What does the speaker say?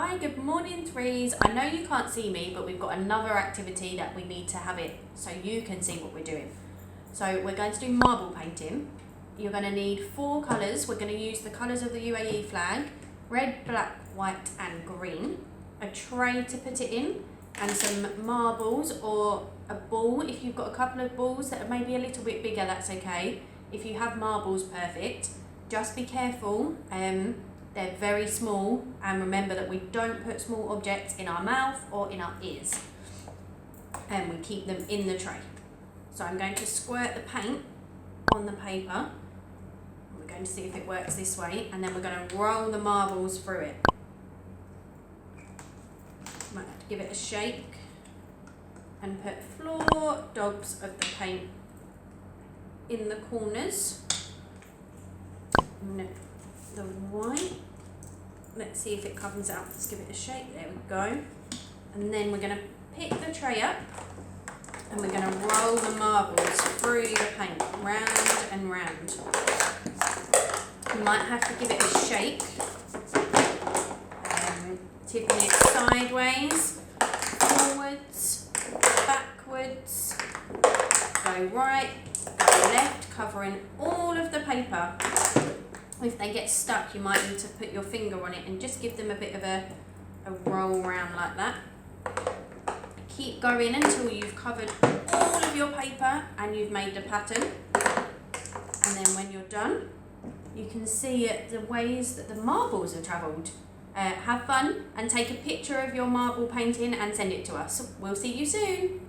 Hi, good morning threes. I know you can't see me, but we've got another activity that we need to have it so you can see what we're doing. So we're going to do marble painting. You're going to need 4 colours. We're going to use the colours of the UAE flag, red, black, white and green. A tray to put it in and some marbles or a ball. If you've got a couple of balls that are maybe a little bit bigger, that's okay. If you have marbles, perfect. Just be careful. They're very small, and remember that we don't put small objects in our mouth or in our ears, and we keep them in the tray. So I'm going to squirt the paint on the paper. We're going to see if it works this way, and then we're going to roll the marbles through it. Might have to give it a shake and put floor dobs of the paint in the corners. No. The white, let's see if it comes out. Let's give it a shake. There we go. And then we're going to pick the tray up and we're going to roll the marbles through the paint, round and round. You might have to give it a shake, tipping it sideways, forwards, backwards, go right, go left, covering all of the paper. If they get stuck, you might need to put your finger on it and just give them a bit of a roll round like that. Keep going until you've covered all of your paper and you've made the pattern. And then when you're done, you can see the ways that the marbles have travelled. Have fun and take a picture of your marble painting and send it to us. We'll see you soon.